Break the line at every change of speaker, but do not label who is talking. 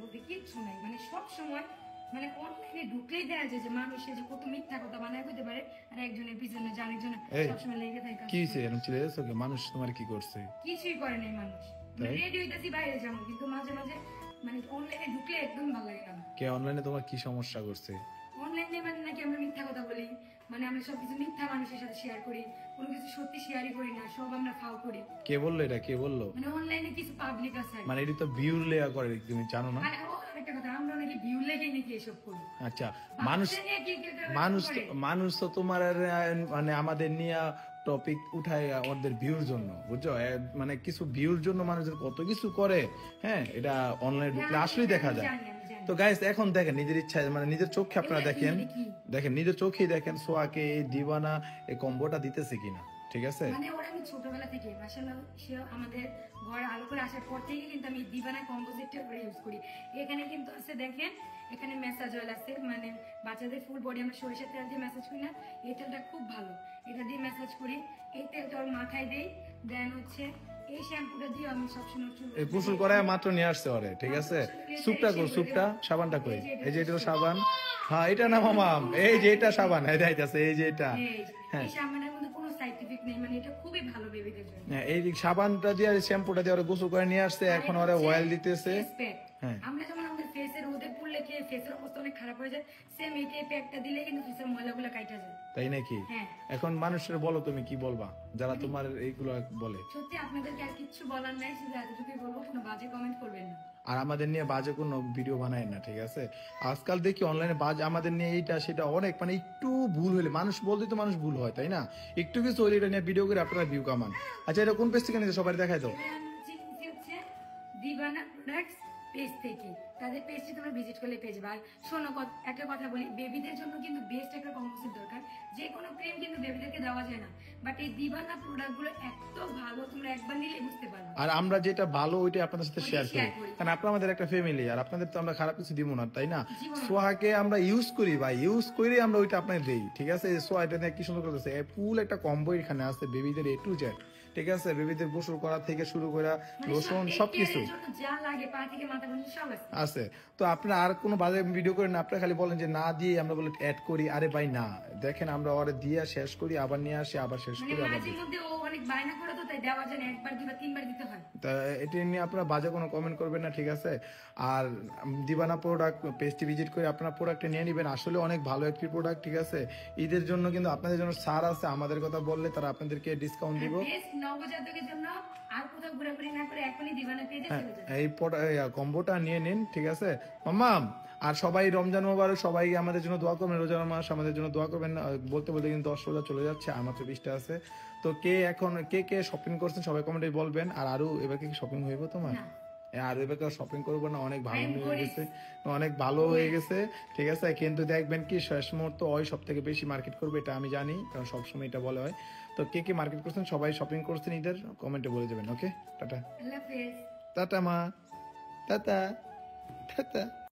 বলতে কিচ্ছু নাই, মানে সব সময় মানে অনলাইনে ঢুকলেই দেখা যায় যে মানুষে যে কত মিথ্যা কথা বানায় হইতে পারে, আর একজনের পিছনে যে আরেকজনের সবসময় লেগে থাকে।
কি হয়েছে এরকম চিল্লাইছো কি? মানুষ তোমার কি করছে?
কিছুই করে নাই মানুষ। রেডি হইতাছি বাইরে যাবো, কিন্তু মাঝে মাঝে মানে অনলাইনে ঢুকলে একদম ভালো লাগে না।
কে অনলাইনে তোমার কি সমস্যা করছে?
অনলাইনে মানে নাকি আমরা মিথ্যা কথা বলি, মানে আমরা সবকিছু মিথ্যা মানুষের সাথে শেয়ার করি, কোনো কিছু সত্যি শেয়ারই করি না, সব আমরা ফাও করি।
কে বললো এটা? কে বললো?
মানে অনলাইনে কিছু পাবলিক আছে,
মানে এটা তো ভিউ লেয়া করে, তুমি জানো না?
মানে একটা কথা, আমরা নাকি ভিউ লেগে নাকি এসব করি।
আচ্ছা, মানুষ মানুষ মানুষ তো তোমার মানে আমাদের নিয়ে টপিক উঠায় ওদের ভিউর জন্য, বুঝছো? মানে কিছু ভিউর জন্য মানুষের কত কিছু করে। হ্যাঁ, এটা অনলাইনে ঢুকলে আসলেই দেখা যায়। তো গাইস এখন দেখেন নিজের ইচ্ছায়, মানে নিজের চোখে আপনারা দেখেন, নিজের চোখেই দেখেন সোয়াকে এই দিবানা এই কম্বোটা দিতেছে কিনা, ঠিক আছে?
মানে ওরা আমি ছোটবেলা থেকে মাশাআল্লাহ সে আমাদের ঘরে আলো করে আসার পর থেকে কিন্তু আমি দিবানা কম্পোজিটটা করে ইউজ করি। এখানে কিন্তু আছে দেখেন, এখানে ম্যাসাজ অয়েল আছে, মানে বাচ্চাদের ফুল বডি আমরা সরিষার তেল দিয়ে ম্যাসাজ করি না, এই তেলটা খুব ভালো, এটা দিয়ে ম্যাসাজ করি। এই তেলটা ওর মাথায় দেই, দেন হচ্ছে এই শ্যাম্পুটা দিয়ে আমি সবসময়
এই গোসল করায় মাত্র নিয়ে আসছে ওরে, ঠিক আছে? সুপটা কই, সুপটা সাবানটা কই? এই যে এটা সাবান, হ্যাঁ এটা না মামাম, এই যে এটা সাবান, এই যাইতাছে, এই যে এটা,
হ্যাঁ এই সাবানের মধ্যে কোনো সাইড ইফেক্ট নেই, মানে এটা খুবই ভালো বেবিদের জন্য।
হ্যাঁ, এই সাবানটা দিয়ে আর শ্যাম্পুটা দিয়ে ওরে গোসল করে নিয়ে আসছে, এখন ওরে অয়েল দিতেছে।
হ্যাঁ, আমরা যেমন আমাদের ফেসে রোদে পড়লে কি ফেসের অবস্থা অনেক খারাপ হয়ে যায়, সেম এই প্যাকটা দিলে কিন্তু ফেসের ময়লাগুলো কাটা যায়।
তাই নাকি?
হ্যাঁ।
এখন মানুষের বলো তুমি কি বলবা যারা তোমার এইগুলো বলে?
সত্যি আপনাদেরকে আর কিছু বলার নাই, শুধু এতটুকুই বলবো, কোনো বাজে কমেন্ট করবেন না,
আর আমাদের নিয়ে বাজে কোনো ভিডিও বানায় না, ঠিক আছে? আজকাল দেখি অনলাইনে বাজে আমাদের নিয়ে এইটা সেটা অনেক, মানে একটু ভুল হলে মানুষ বলতে তো মানুষ ভুল হয়, তাই না? একটু কিছু হলে এটা নিয়ে ভিডিও করে আপনারা ভিউ কামান। আচ্ছা, এটা কোন পেজ থেকে নিতে সবাই দেখায় তো?
হচ্ছে দিবানা প্রোডাক্টস পেজ থেকে, তাদের পেজটি তোমরা ভিজিট করলে পেয়ে যাবে। আর শোনো একটা কথা বলি, বেবিদের জন্য কিন্তু বেস্ট একটা কম্পোজিট দরকার, যে কোনো ক্রিম কিন্তু বেবিদেরকে দেওয়া যায় না, বাট এই দিবানা প্রোডাক্ট গুলো এত ভালো, তোমরা একবার নিলে বুঝতে পারবে।
আর আমরা যেটা ভালো ওইটা আপনাদের সাথে শেয়ার করি, কারণ আপনারা আমাদের একটা ফ্যামিলি, আর আপনাদের তো আমরা খারাপ কিছু দিব না, তাই না? সোহাকে আমরা ইউজ করি ভাই, ইউজ করে আমরা ওইটা আপনাদের দেই, ঠিক আছে? সোহা এটা নিয়ে কি সুন্দর করতেছে, ফুল একটা কম্বো এখানে আছে বেবিদের A to Z, ঠিক আছে? বেবিদের গোসল করা থেকে শুরু করে লোশন সবকিছু
যা লাগে পা থেকে মাথা পর্যন্ত সব
আছে। তো আপনারা আর কোনো বাজে ভিডিও করেন না, আপনারা খালি বলেন যে না দিয়ে আমরা বলে অ্যাড করি। আরে ভাই না, দেখেন আমরা ওরে দিয়ে শেষ করি, আবার নিয়ে আসি, আবার শেষ করি, আবার তা এটা নিয়ে আপনারা বাজে কোনো কমেন্ট করবেন না, ঠিক আছে? আর দিবানা প্রোডাক্ট পেজটি ভিজিট করে আপনারা প্রোডাক্টটা নিয়ে নেবেন, আসলে অনেক ভালো একটি প্রোডাক্ট, ঠিক আছে? ঈদের জন্য কিন্তু আপনাদের জন্য ছাড় আছে, আমাদের কথা বললে তারা আপনাদেরকে ডিসকাউন্ট দিব। এই কম্বোটা নিয়ে নিন, ঠিক আছে মাম্মাম? আর সবাই রমজান মোবারক, সবাই আমাদের জন্য দোয়া করবেন, রোজার মাস আমাদের জন্য দোয়া করবেন। বলতে বলতে কিন্তু 10 রোজা চলে যাচ্ছে, আর মাত্র 20টা আছে। তো কে শপিং করছেন সবাই কমেন্টে বলবেন। আর আরো এবার কি শপিং হইব তোমার? আর এবার শপিং করবো না, অনেক ভালো হয়ে গেছে, অনেক ভালো হয়ে গেছে, ঠিক আছে? কিন্তু দেখবেন কি শেষ মুহূর্ত ওই সব থেকে বেশি মার্কেট করবে, এটা আমি জানি, কারণ সবসময় এটা বলা হয়। তো কে মার্কেট করছেন, সবাই শপিং করছেন ঈদের, কমেন্টে বলে যাবেন। ওকে, টাটা, টাটা মা, টাটা টাটা।